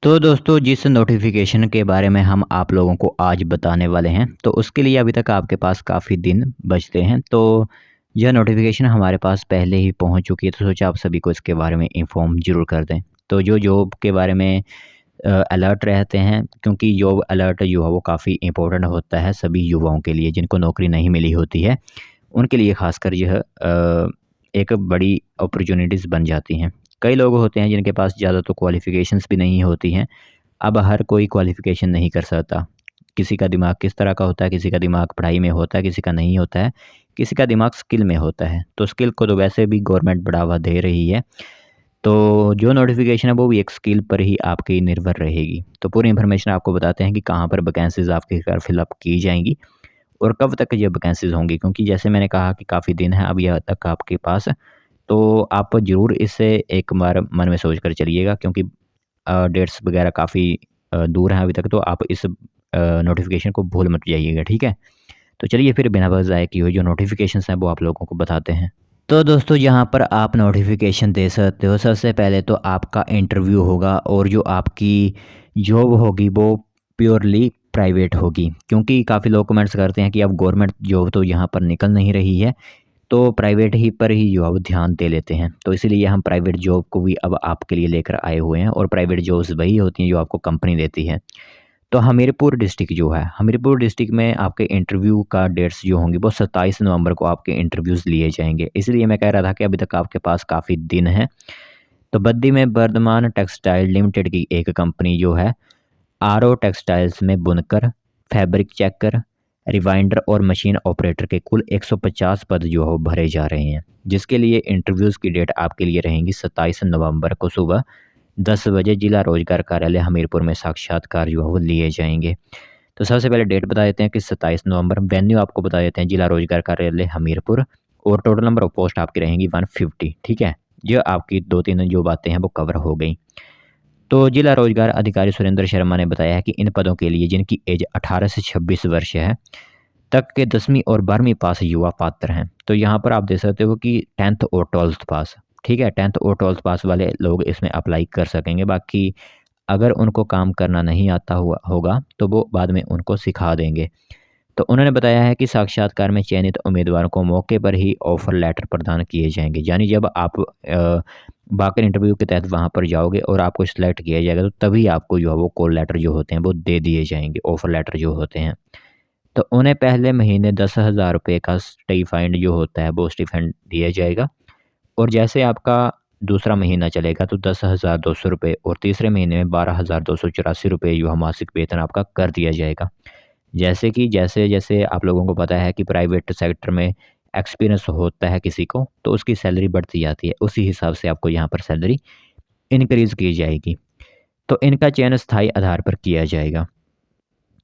तो दोस्तों जिस नोटिफिकेशन के बारे में हम आप लोगों को आज बताने वाले हैं तो उसके लिए अभी तक आपके पास काफ़ी दिन बचते हैं। तो यह नोटिफिकेशन हमारे पास पहले ही पहुंच चुकी है, तो सोचा आप सभी को इसके बारे में इन्फॉर्म ज़रूर कर दें। तो जो जॉब के बारे में अलर्ट रहते हैं, क्योंकि जॉब अलर्ट जो है वो काफ़ी इंपॉर्टेंट होता है सभी युवाओं के लिए जिनको नौकरी नहीं मिली होती है। उनके लिए ख़ासकर यह एक बड़ी अपॉर्चुनिटीज़ बन जाती हैं। कई लोग होते हैं जिनके पास ज़्यादा तो क्वालिफ़िकेशंस भी नहीं होती हैं। अब हर कोई क्वालिफ़िकेशन नहीं कर सकता। किसी का दिमाग किस तरह का होता है, किसी का दिमाग पढ़ाई में होता है, किसी का नहीं होता है, किसी का दिमाग स्किल में होता है। तो स्किल को तो वैसे भी गवर्नमेंट बढ़ावा दे रही है। तो जो नोटिफ़िकेशन है वो भी एक स्किल पर ही आपकी निर्भर रहेगी। तो पूरी इन्फॉर्मेशन आपको बताते हैं कि कहाँ पर वैकेंसीज़ आपकी फ़िलअप की जाएँगी और कब तक ये वैकेंसीज़ होंगी, क्योंकि जैसे मैंने कहा कि काफ़ी दिन है अभी तक आपके पास। तो आप ज़रूर इसे एक बार मन में सोच कर चलिएगा, क्योंकि डेट्स वगैरह काफ़ी दूर हैं अभी तक। तो आप इस नोटिफ़िकेशन को भूल मत जाइएगा, ठीक है? तो चलिए फिर बिना वजह ज़ाया किए हुए जो नोटिफ़िकेशंस हैं वो आप लोगों को बताते हैं। तो दोस्तों यहाँ पर आप नोटिफ़िकेशन दे सकते हो। सबसे पहले तो आपका इंटरव्यू होगा और जो आपकी जॉब होगी वो प्योरली प्राइवेट होगी, क्योंकि काफ़ी लोग कमेंट्स करते हैं कि अब गवर्नमेंट जॉब तो यहाँ पर निकल नहीं रही है, तो प्राइवेट ही पर ही जो है वो ध्यान दे लेते हैं। तो इसीलिए हम प्राइवेट जॉब को भी अब आपके लिए लेकर आए हुए हैं, और प्राइवेट जॉब्स वही होती हैं जो आपको कंपनी देती है। तो हमीरपुर डिस्ट्रिक्ट जो है, हमीरपुर डिस्ट्रिक्ट में आपके इंटरव्यू का डेट्स जो होंगी वो 27 नवंबर को आपके इंटरव्यूज़ लिए जाएँगे। इसलिए मैं कह रहा था कि अभी तक आपके पास काफ़ी दिन है। तो बद्दी में वर्धमान टेक्सटाइल लिमिटेड की एक कंपनी जो है, आरओ टेक्सटाइल्स में बुनकर, फैब्रिक चेकर, रिवाइंडर और मशीन ऑपरेटर के कुल 150 पद जो है वो भरे जा रहे हैं, जिसके लिए इंटरव्यूज़ की डेट आपके लिए रहेंगी 27 नवंबर को सुबह 10 बजे जिला रोजगार कार्यालय हमीरपुर में साक्षात्कार जो है वो लिए जाएंगे। तो सबसे पहले डेट बता देते हैं कि 27 नवंबर, वेन्यू आपको बता देते हैं जिला रोजगार कार्यालय हमीरपुर, और टोटल नंबर ऑफ पोस्ट आपकी रहेंगी 150, ठीक है। ये आपकी 2-3 जो बातें हैं वो कवर हो गई। तो जिला रोजगार अधिकारी सुरेंद्र शर्मा ने बताया है कि इन पदों के लिए जिनकी एज 18 से 26 वर्ष है तक के 10वीं और 12वीं पास युवा पात्र हैं। तो यहाँ पर आप देख सकते हो कि 10th और 12th पास, ठीक है, 10th और 12th पास वाले लोग इसमें अप्लाई कर सकेंगे। बाकी अगर उनको काम करना नहीं आता हुआ होगा तो वो बाद में उनको सिखा देंगे। तो उन्होंने बताया है कि साक्षात्कार में चयनित उम्मीदवारों को मौके पर ही ऑफ़र लेटर प्रदान किए जाएँगे। यानी जब आप वाकई इंटरव्यू के तहत वहाँ पर जाओगे और आपको सिलेक्ट किया जाएगा तो तभी आपको जो है वो कॉल लेटर जो होते हैं वो दे दिए जाएँगे, ऑफ़र लेटर जो होते हैं। तो उन्हें पहले महीने 10,000 रुपये का स्टाइपेंड जो होता है वो स्टाइपेंड दिया जाएगा, और जैसे आपका दूसरा महीना चलेगा तो 10,200 रुपये और तीसरे महीने में 12,284 रुपये जो है मासिक वेतन आपका कर दिया जाएगा। जैसे कि जैसे-जैसे आप लोगों को पता है कि प्राइवेट सेक्टर में एक्सपीरियंस होता है किसी को, तो उसकी सैलरी बढ़ती जाती है। उसी हिसाब से आपको यहाँ पर सैलरी इनक्रीज़ की जाएगी। तो इनका चयन स्थायी आधार पर किया जाएगा।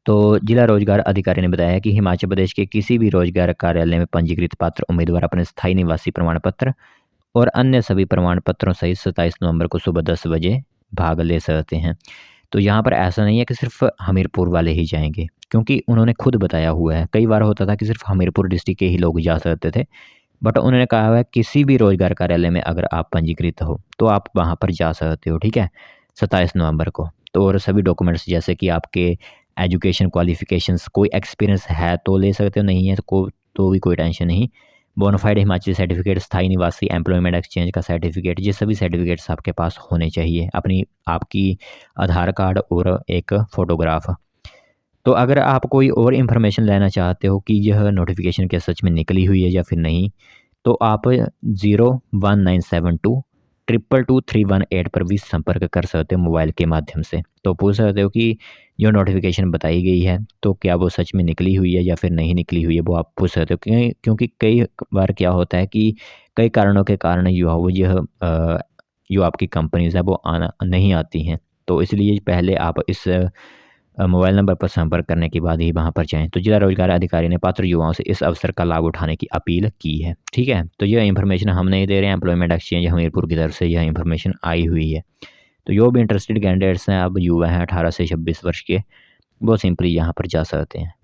तो जिला रोजगार अधिकारी ने बताया कि हिमाचल प्रदेश के किसी भी रोजगार कार्यालय में पंजीकृत पात्र उम्मीदवार अपने स्थायी निवासी प्रमाण पत्र और अन्य सभी प्रमाण पत्रों सहित 27 नवंबर को सुबह 10 बजे भाग ले सकते हैं। तो यहाँ पर ऐसा नहीं है कि सिर्फ हमीरपुर वाले ही जाएंगे, क्योंकि उन्होंने खुद बताया हुआ है। कई बार होता था कि सिर्फ हमीरपुर डिस्ट्रिक्ट के ही लोग जा सकते थे, बट उन्होंने कहा हुआ है किसी भी रोजगार कार्यालय में अगर आप पंजीकृत हो तो आप वहाँ पर जा सकते हो, ठीक है, 27 नवंबर को। तो और सभी डॉक्यूमेंट्स जैसे कि आपके एजुकेशन क्वालिफिकेशंस, कोई एक्सपीरियंस है तो ले सकते हो, नहीं है तो भी कोई टेंशन नहीं। बोनाफाइड हिमाचली सर्टिफिकेट, स्थायी निवासी एम्प्लॉयमेंट एक्सचेंज का सर्टिफिकेट, ये सभी सर्टिफिकेट्स आपके पास होने चाहिए। आपकी आधार कार्ड और एक फ़ोटोग्राफ। तो अगर आप कोई और इन्फॉर्मेशन लेना चाहते हो कि यह नोटिफिकेशन क्या सच में निकली हुई है या फिर नहीं, तो आप 01972 222 318 पर भी संपर्क कर सकते हो मोबाइल के माध्यम से। तो पूछ सकते हो कि जो नोटिफिकेशन बताई गई है तो क्या वो सच में निकली हुई है या फिर नहीं निकली हुई है, वो आप पूछ सकते हो। क्योंकि कई बार क्या होता है कि कई कारणों के कारण जो आपकी कंपनीज़ है वो आना नहीं आती हैं। तो इसलिए पहले आप इस मोबाइल नंबर पर संपर्क करने के बाद ही वहाँ पर जाएँ। तो जिला रोजगार अधिकारी ने पात्र युवाओं से इस अवसर का लाभ उठाने की अपील की है। ठीक है? तो यह इन्फॉर्मेशन हम नहीं दे रहे हैं, एम्प्लॉयमेंट एक्सचेंज हमीरपुर की तरफ से यह इन्फॉर्मेशन आई हुई है। तो जो भी इंटरेस्टेड कैंडिडेट्स हैं, अब युवा हैं 18 से 26 वर्ष के, वो सिंपली यहाँ पर जा सकते हैं।